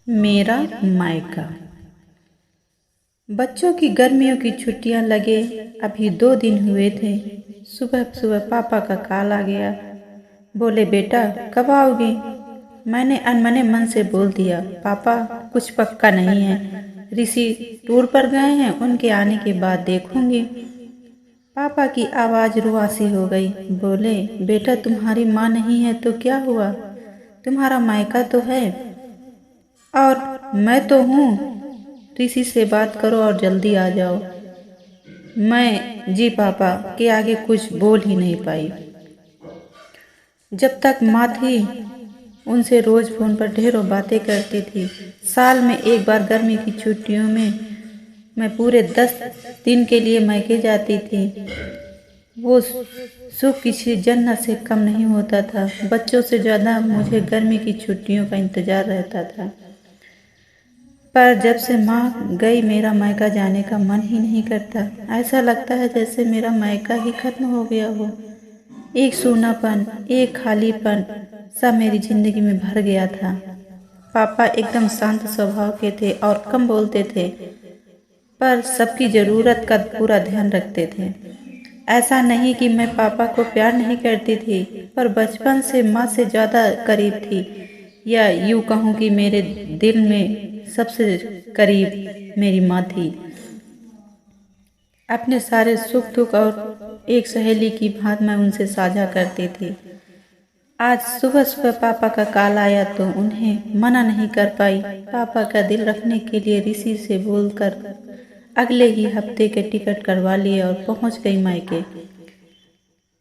मेरा मायका। बच्चों की गर्मियों की छुट्टियां लगे अभी 2 दिन हुए थे। सुबह सुबह पापा का कॉल आ गया। बोले बेटा कब आओगे। मैंने अनमने मन से बोल दिया पापा कुछ पक्का नहीं है, ऋषि टूर पर गए हैं, उनके आने के बाद देखूंगी। पापा की आवाज़ रुआसी हो गई। बोले बेटा तुम्हारी माँ नहीं है तो क्या हुआ, तुम्हारा मायका तो है और मैं तो हूँ। ऋषि से बात करो और जल्दी आ जाओ। मैं जी पापा के आगे कुछ बोल ही नहीं पाई। जब तक माँ थी उनसे रोज फोन पर ढेरों बातें करती थी। साल में एक बार गर्मी की छुट्टियों में मैं पूरे 10 दिन के लिए मायके जाती थी। वो सुख किसी जन्नत से कम नहीं होता था। बच्चों से ज़्यादा मुझे गर्मी की छुट्टियों का इंतज़ार रहता था। पर जब से माँ गई मेरा मायका जाने का मन ही नहीं करता। ऐसा लगता है जैसे मेरा मायका ही खत्म हो गया हो। एक सूनापन, एक खालीपन सब मेरी जिंदगी में भर गया था। पापा एकदम शांत स्वभाव के थे और कम बोलते थे, पर सबकी ज़रूरत का पूरा ध्यान रखते थे। ऐसा नहीं कि मैं पापा को प्यार नहीं करती थी, पर बचपन से माँ से ज़्यादा करीब थी, या यूँ कहूँ कि मेरे दिल में सबसे करीब मेरी माँ थी। अपने सारे सुख दुख और एक सहेली की भांति मैं उनसे साझा करती थी। आज सुबह सुबह पापा का कॉल आया तो उन्हें मना नहीं कर पाई। पापा का दिल रखने के लिए ऋषि से बोलकर अगले ही हफ्ते के टिकट करवा लिए और पहुंच गई मायके।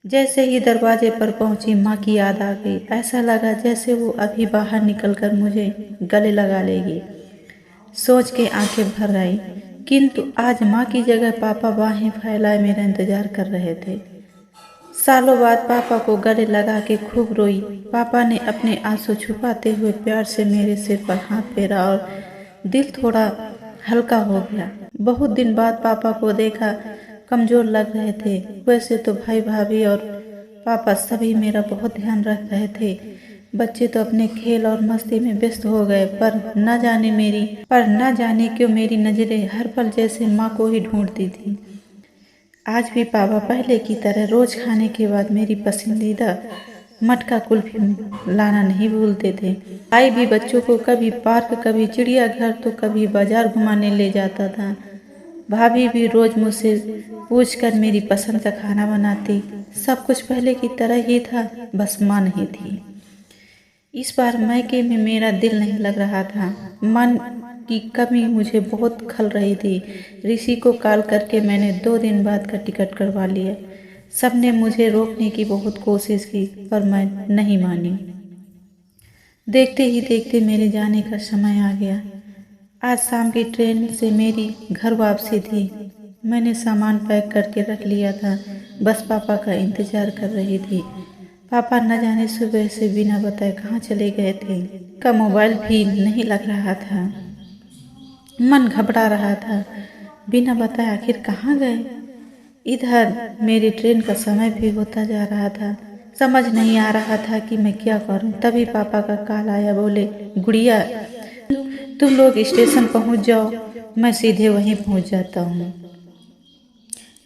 जैसे ही दरवाजे पर पहुंची माँ की याद आ गई। ऐसा लगा जैसे वो अभी बाहर निकलकर मुझे गले लगा लेगी। सोच के आंखें भर आई, किंतु आज माँ की जगह पापा बाहें फैलाए मेरा इंतजार कर रहे थे। सालों बाद पापा को गले लगा के खूब रोई। पापा ने अपने आंसू छुपाते हुए प्यार से मेरे सिर पर हाथ फेरा और दिल थोड़ा हल्का हो गया। बहुत दिन बाद पापा को देखा, कमजोर लग रहे थे। वैसे तो भाई भाभी और पापा सभी मेरा बहुत ध्यान रख रहे थे। बच्चे तो अपने खेल और मस्ती में व्यस्त हो गए, पर न जाने क्यों मेरी नजरें हर पल जैसे माँ को ही ढूंढती थी। आज भी पापा पहले की तरह रोज खाने के बाद मेरी पसंदीदा मटका कुल्फी लाना नहीं भूलते थे। भाई भी बच्चों को कभी पार्क, कभी चिड़ियाघर तो कभी बाजार घुमाने ले जाता था। भाभी भी रोज मुझसे पूछकर मेरी पसंद का खाना बनाती। सब कुछ पहले की तरह ही था, बस माँ नहीं थी। इस बार मायके में मेरा दिल नहीं लग रहा था। मन की कमी मुझे बहुत खल रही थी। ऋषि को कॉल करके मैंने 2 दिन बाद का टिकट करवा लिया। सबने मुझे रोकने की बहुत कोशिश की, पर मैं नहीं मानी। देखते ही देखते मेरे जाने का समय आ गया। आज शाम की ट्रेन से मेरी घर वापसी थी। मैंने सामान पैक करके रख लिया था, बस पापा का इंतजार कर रही थी। पापा न जाने सुबह से बिना बताए कहाँ चले गए थे। का मोबाइल भी नहीं लग रहा था। मन घबरा रहा था, बिना बताए आखिर कहाँ गए। इधर मेरी ट्रेन का समय भी होता जा रहा था। समझ नहीं आ रहा था कि मैं क्या करूं। तभी पापा का कॉल आया। बोले गुड़िया तुम लोग स्टेशन पहुंच जाओ, मैं सीधे वहीं पहुंच जाता हूँ।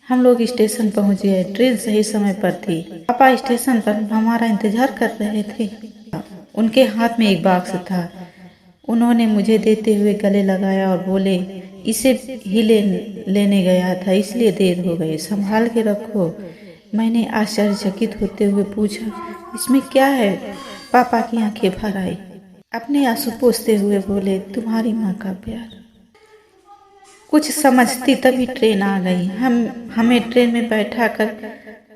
हम लोग स्टेशन पहुंच गए। ट्रेन सही समय पर थी। पापा स्टेशन पर हमारा इंतजार कर रहे थे। उनके हाथ में एक बॉक्स था। उन्होंने मुझे देते हुए गले लगाया और बोले इसे ही लेने गया था, इसलिए देर हो गई, संभाल के रखो। मैंने आश्चर्यचकित होते हुए पूछा इसमें क्या है। पापा की आंखें भर आई। अपने आंसू पोंछते हुए बोले तुम्हारी माँ का प्यार। कुछ समझती तभी ट्रेन आ गई। हमें ट्रेन में बैठा कर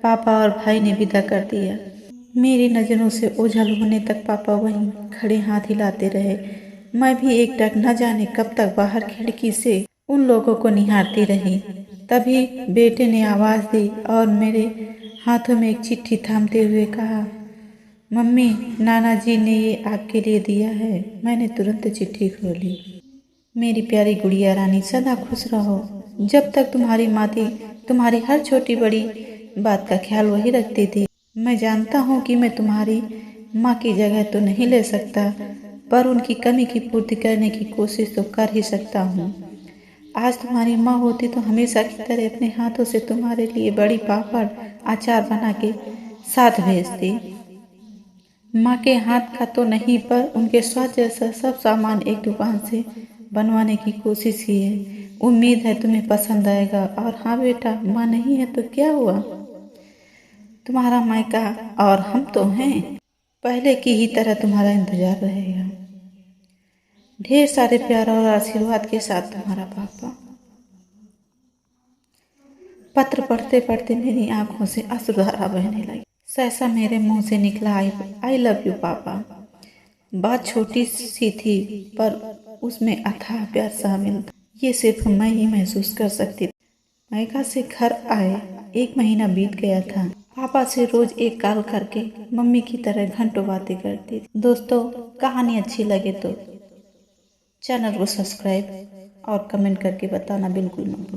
पापा और भाई ने विदा कर दिया। मेरी नज़रों से ओझल होने तक पापा वहीं खड़े हाथ हिलाते रहे। मैं भी एकटक न जाने कब तक बाहर खिड़की से उन लोगों को निहारती रही। तभी बेटे ने आवाज़ दी और मेरे हाथों में एक चिट्ठी थामते हुए कहा मम्मी नाना जी ने ये आपके लिए दिया है। मैंने तुरंत चिट्ठी खोली। मेरी प्यारी गुड़िया रानी सदा खुश रहो। जब तक तुम्हारी माँ थी तुम्हारी हर छोटी बड़ी बात का ख्याल वही रखती थी। मैं जानता हूँ कि मैं तुम्हारी माँ की जगह तो नहीं ले सकता, पर उनकी कमी की पूर्ति करने की कोशिश तो कर ही सकता हूँ। आज तुम्हारी माँ होती तो हमेशा की तरह अपने हाथों से तुम्हारे लिए बड़ी पापड़ अचार बना के साथ भेजती। माँ के हाथ का तो नहीं, पर उनके स्वाद जैसा सब सामान एक दुकान से बनवाने की कोशिश की है। उम्मीद है तुम्हें पसंद आएगा। और हाँ बेटा, माँ नहीं है तो क्या हुआ, तुम्हारा मायका और हम तो हैं। पहले की ही तरह तुम्हारा इंतजार रहेगा। ढेर सारे प्यार और आशीर्वाद के साथ, तुम्हारा पापा। पत्र पढ़ते पढ़ते मेरी आंखों से अश्रुधारा बहने लगी। सहसा मेरे मुंह से निकला, आई लव यू पापा। बात छोटी सी थी, पर उसमें अथाह प्यार शामिल था। ये सिर्फ मैं ही महसूस कर सकती थी। मायका से घर आए 1 महीना बीत गया था। पापा से रोज एक कॉल करके मम्मी की तरह घंटों बातें करती थी। दोस्तों, कहानी अच्छी लगे तो चैनल को सब्सक्राइब और कमेंट करके बताना बिल्कुल मत भूलिए।